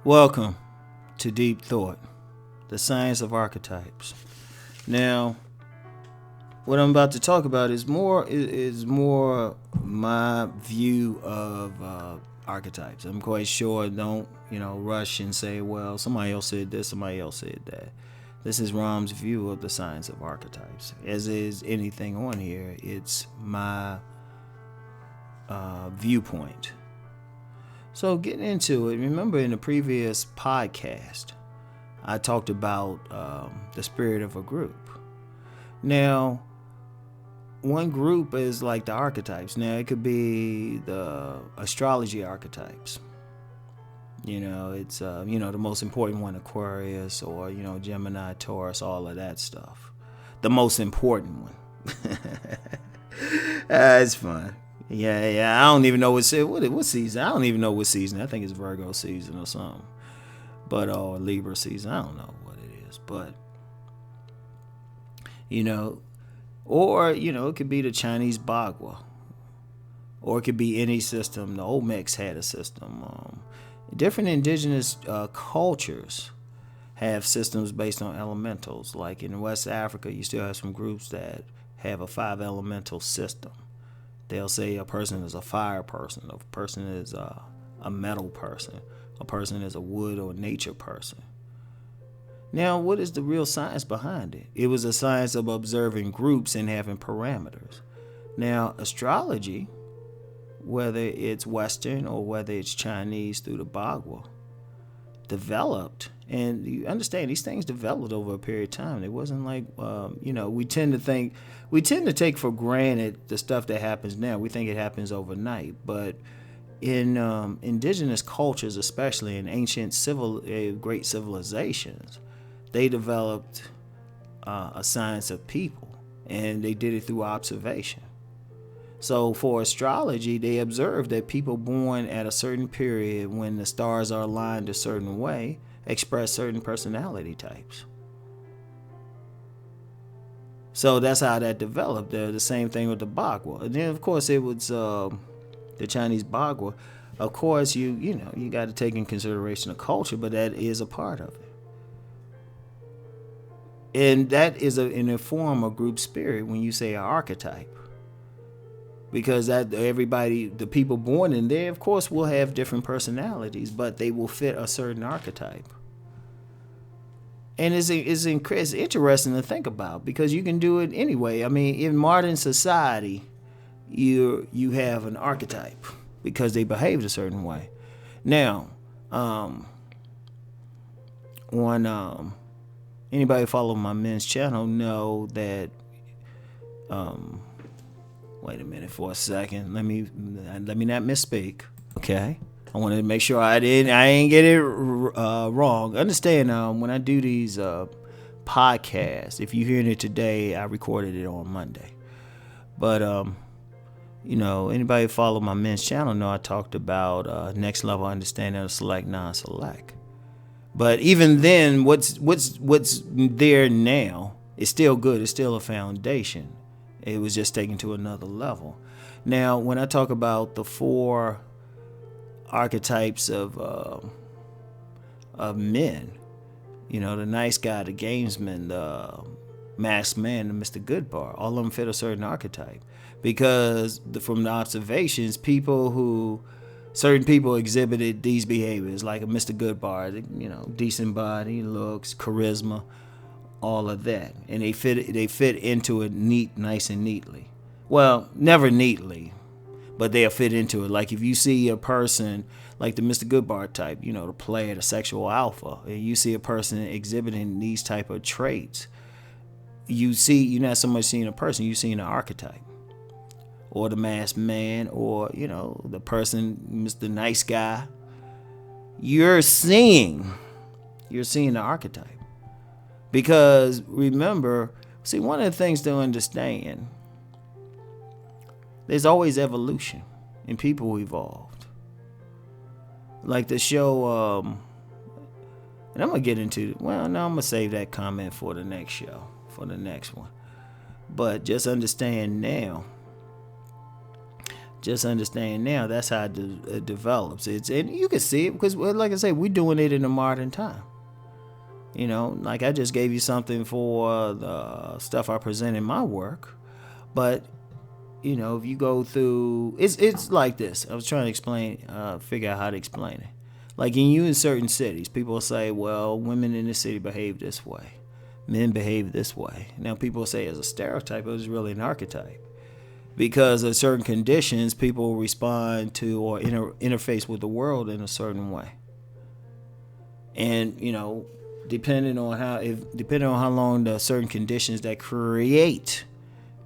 Welcome to Deep Thought, the Science of Archetypes. Now, what I'm about to talk about is more my view of archetypes. I'm quite sure. Don't rush and say, well, somebody else said this, somebody else said that. This is Rom's view of the Science of Archetypes. As is anything on here, it's my viewpoint. So getting into it, remember in the previous podcast, I talked about the spirit of a group. Now, one group is like the archetypes. Now, it could be the astrology archetypes. It's the most important one, Aquarius, or Gemini, Taurus, all of that stuff. The most important one. It's fun. Yeah. I don't even know what season. I don't even know what season. I think it's Virgo season or something. But or Libra season. I don't know what it is. But or it could be the Chinese Bagua, or it could be any system. The Olmecs had a system. Different indigenous cultures have systems based on elementals. Like in West Africa, you still have some groups that have a 5 elemental system. They'll say a person is a fire person, a person is a metal person, a person is a wood or nature person. Now, what is the real science behind it? It was a science of observing groups and having parameters. Now, astrology, whether it's Western or whether it's Chinese through the Bagua, developed, and you understand these things developed over a period of time. It wasn't like, we tend to take for granted the stuff that happens now. We think it happens overnight, but in indigenous cultures, especially in ancient great civilizations, they developed a science of people, and they did it through observation. So for astrology, they observed that people born at a certain period when the stars are aligned a certain way express certain personality types. So that's how that developed. The same thing with the Bagua. And then, of course, it was the Chinese Bagua. Of course, you got to take in consideration the culture, but that is a part of it. And that is in a form of group spirit when you say an archetype. Because the people born in there, of course, will have different personalities, but they will fit a certain archetype. And it's interesting to think about, because you can do it anyway. I mean, in modern society, you have an archetype because they behaved a certain way. Now, anybody follow my men's channel know that. Wait a minute for a second. Let me not misspeak. Okay. I wanted to make sure I ain't get it wrong. Understand, when I do these podcasts, if you're hearing it today, I recorded it on Monday. But anybody follow my men's channel know I talked about next level understanding of select, non-select. But even then, what's there now is still good. It's still a foundation. It was just taken to another level. Now, when I talk about the 4 archetypes of men, the nice guy, the gamesman, the masked man, and Mr. Goodbar, all of them fit a certain archetype. Because from the observations, certain people exhibited these behaviors, like a Mr. Goodbar, decent body, looks, charisma, all of that, and they fit into it nice and neatly. Well, never neatly, but they'll fit into it. Like if you see a person like the Mr. Goodbar type, the player, the sexual alpha, and you see a person exhibiting these type of traits, you're not so much seeing a person, you're seeing an archetype, or the masked man, or the person, Mr. Nice Guy. You're seeing the archetype. Because remember, one of the things to understand, there's always evolution, and people evolved. like the show, and I'm gonna get into. Well, no, I'm gonna save that comment for the next show, for the next one. But just understand now. Just understand now. That's how it develops. And you can see it because, like I say, we're doing it in a modern time. You know, like I just gave you something for the stuff I present in my work, but you know, if you go through, it's like this. I was trying to figure out how to explain it. Like in certain cities, people say, well, women in the city behave this way, men behave this way. Now people say as a stereotype, it was really an archetype. Because of certain conditions, people respond to or interface with the world in a certain way. And, you know, depending on how long the certain conditions that create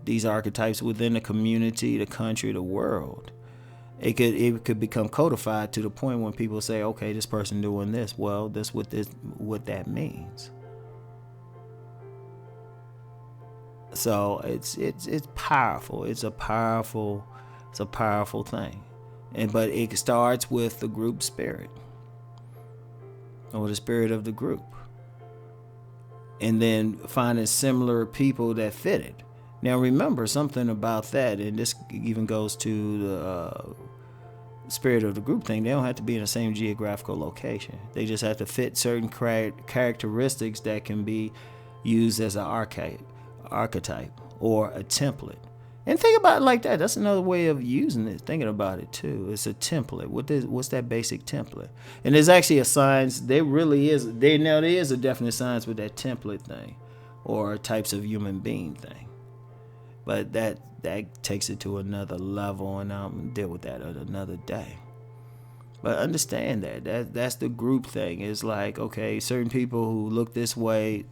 these archetypes within the community, the country, the world, it could become codified to the point when people say, okay, this person doing this. Well, that's what that means. So it's powerful. It's a powerful thing, but it starts with the group spirit or the spirit of the group, and then finding similar people that fit it. Now remember something about that, and this even goes to the spirit of the group thing. They don't have to be in the same geographical location. They just have to fit certain characteristics that can be used as an archetype or a template. And think about it like that. That's another way of using it, thinking about it too. It's a template. What's that basic template? And there's actually a science. There is a definite science with that template thing or types of human being thing. But that takes it to another level, and I'll deal with that at another day. But understand that's the group thing. It's like, okay, certain people who look this way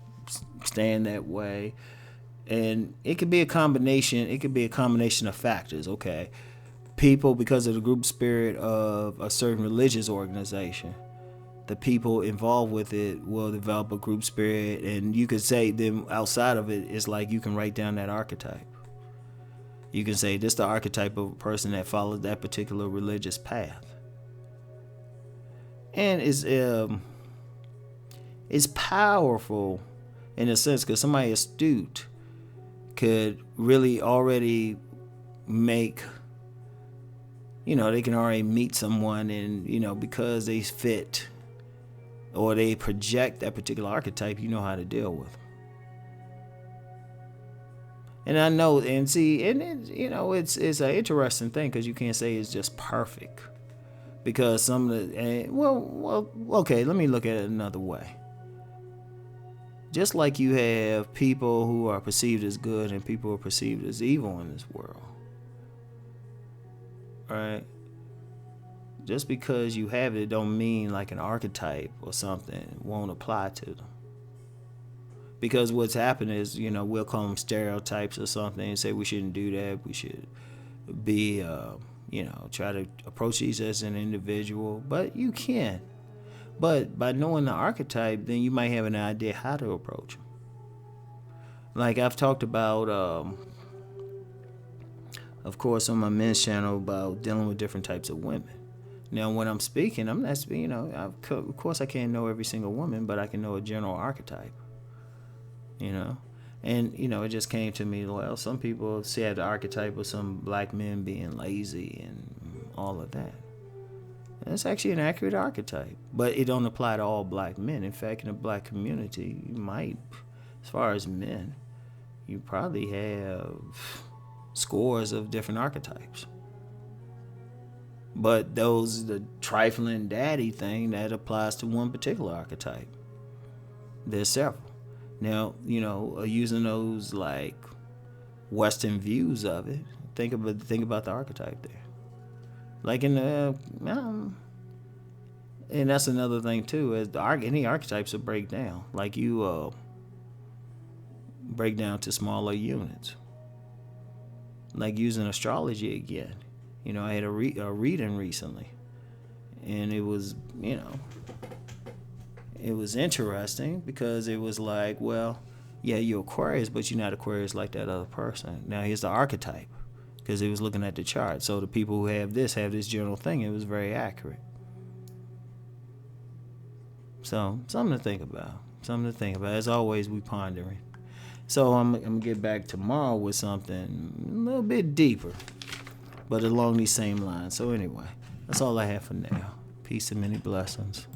stand that way. And it could be a combination. It could be a combination of factors. Okay, people, because of the group spirit of a certain religious organization, the people involved with it will develop a group spirit, and you could say then outside of it, it's like you can write down that archetype. You can say this is the archetype of a person that follows that particular religious path, and it's powerful in a sense because somebody astute could really already make, you know, they can already meet someone, and, you know, because they fit or they project that particular archetype, you know how to deal with them. And I know, and see, and it, you know, it's an interesting thing because you can't say it's just perfect, because some of the, well, okay, let me look at it another way. Just like you have people who are perceived as good and people who are perceived as evil in this world, right? Just because you have it don't mean like an archetype or something won't apply to them. Because what's happened is, you know, we'll call them stereotypes or something and say we shouldn't do that. We should be, you know, try to approach these as an individual. But you can. But by knowing the archetype, then you might have an idea how to approach them. Like I've talked about, of course, on my men's channel about dealing with different types of women. Now, when I'm speaking, I'm not, you know, of course I can't know every single woman, but I can know a general archetype, you know. And, you know, it just came to me, well, some people say the archetype of some black men being lazy and all of that. That's actually an accurate archetype, but it don't apply to all black men. In fact, in the black community, you might, as far as men, you probably have scores of different archetypes. But the trifling daddy thing, that applies to one particular archetype. There's several. Now, you know, using those like Western views of it, think about the archetype there. Like in the, and that's another thing too, is any archetypes will break down. Like you break down to smaller units. Like using astrology again. You know, I had a reading recently, and it was, you know, it was interesting because it was like, well, yeah, you're Aquarius, but you're not Aquarius like that other person. Now here's the archetype. Because he was looking at the chart. So the people who have this general thing. It was very accurate. So something to think about. Something to think about. As always, we pondering. So I'm gonna get back tomorrow with something a little bit deeper, but along these same lines. So anyway, that's all I have for now. Peace and many blessings.